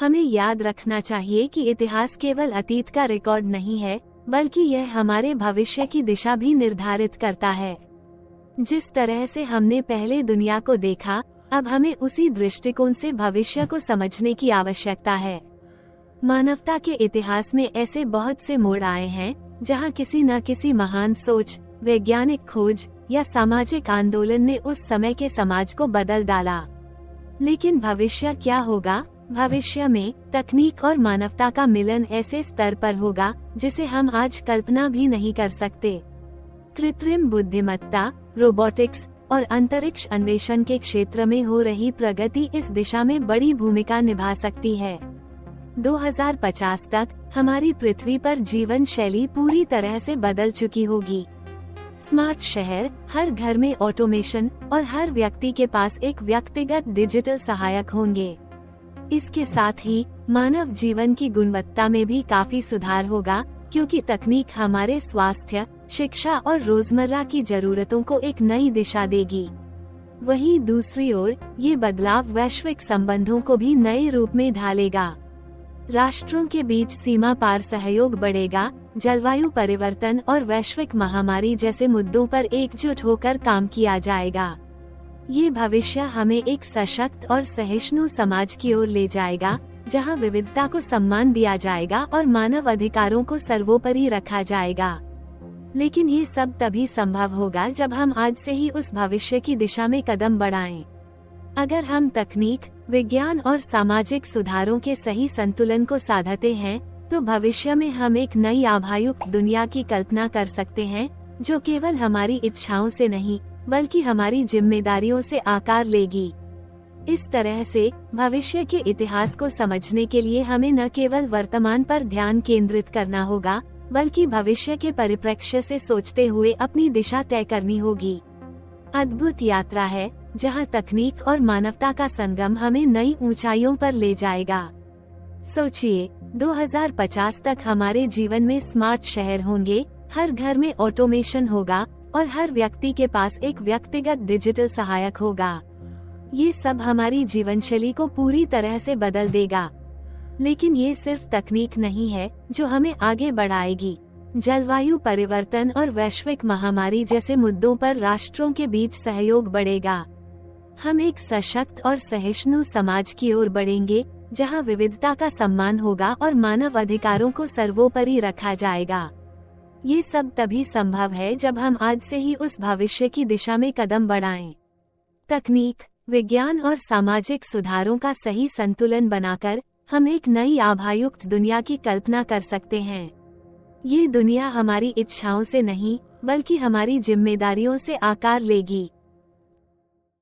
हमें याद रखना चाहिए कि इतिहास केवल अतीत का रिकॉर्ड नहीं है, बल्कि यह हमारे भविष्य की दिशा भी निर्धारित करता है। जिस तरह से हमने पहले दुनिया को देखा, अब हमें उसी दृष्टिकोण से भविष्य को समझने की आवश्यकता है। मानवता के इतिहास में ऐसे बहुत से मोड़ आए हैं जहां किसी न किसी महान सोच, वैज्ञानिक खोज या सामाजिक आंदोलन ने उस समय के समाज को बदल डाला। लेकिन भविष्य क्या होगा? भविष्य में तकनीक और मानवता का मिलन ऐसे स्तर पर होगा जिसे हम आज कल्पना भी नहीं कर सकते। कृत्रिम बुद्धिमत्ता, रोबोटिक्स और अंतरिक्ष अन्वेषण के क्षेत्र में हो रही प्रगति इस दिशा में बड़ी भूमिका निभा सकती है। 2050 तक हमारी पृथ्वी पर जीवन शैली पूरी तरह से बदल चुकी होगी। स्मार्ट शहर, हर घर में ऑटोमेशन और हर व्यक्ति के पास एक व्यक्तिगत डिजिटल सहायक होंगे। इसके साथ ही मानव जीवन की गुणवत्ता में भी काफी सुधार होगा, क्योंकि तकनीक हमारे स्वास्थ्य, शिक्षा और रोजमर्रा की जरूरतों को एक नई दिशा देगी। वहीं दूसरी ओर ये बदलाव वैश्विक संबंधों को भी नए रूप में ढालेगा। राष्ट्रों के बीच सीमा पार सहयोग बढ़ेगा, जलवायु परिवर्तन और वैश्विक महामारी जैसे मुद्दों पर एकजुट होकर काम किया जाएगा। ये भविष्य हमें एक सशक्त और सहिष्णु समाज की ओर ले जाएगा, जहां विविधता को सम्मान दिया जाएगा और मानव अधिकारों को सर्वोपरि रखा जाएगा। लेकिन ये सब तभी संभव होगा जब हम आज से ही उस भविष्य की दिशा में कदम बढ़ाएं। अगर हम तकनीक, विज्ञान और सामाजिक सुधारों के सही संतुलन को साधते हैं, तो भविष्य में हम एक नई आभायुक्त दुनिया की कल्पना कर सकते हैं, जो केवल हमारी इच्छाओं से नहीं, बल्कि हमारी जिम्मेदारियों से आकार लेगी। इस तरह से भविष्य के इतिहास को समझने के लिए हमें न केवल वर्तमान पर ध्यान केंद्रित करना होगा, बल्कि भविष्य के परिप्रेक्ष्य से सोचते हुए अपनी दिशा तय करनी होगी। अद्भुत यात्रा है, जहां तकनीक और मानवता का संगम हमें नई ऊंचाइयों पर ले जाएगा। सोचिए, 2050 तक हमारे जीवन में स्मार्ट शहर होंगे, हर घर में ऑटोमेशन होगा और हर व्यक्ति के पास एक व्यक्तिगत डिजिटल सहायक होगा। ये सब हमारी जीवनशैली को पूरी तरह से बदल देगा। लेकिन ये सिर्फ तकनीक नहीं है जो हमें आगे बढ़ाएगी। जलवायु परिवर्तन और वैश्विक महामारी जैसे मुद्दों पर राष्ट्रों के बीच सहयोग बढ़ेगा। हम एक सशक्त और सहिष्णु समाज की ओर बढ़ेंगे, जहां विविधता का सम्मान होगा और मानव अधिकारों को सर्वोपरि रखा जाएगा। ये सब तभी संभव है जब हम आज से ही उस भविष्य की दिशा में कदम बढ़ाएं। तकनीक, विज्ञान और सामाजिक सुधारों का सही संतुलन बनाकर हम एक नई आभायुक्त दुनिया की कल्पना कर सकते हैं। ये दुनिया हमारी इच्छाओं से नहीं, बल्कि हमारी जिम्मेदारियों से आकार लेगी।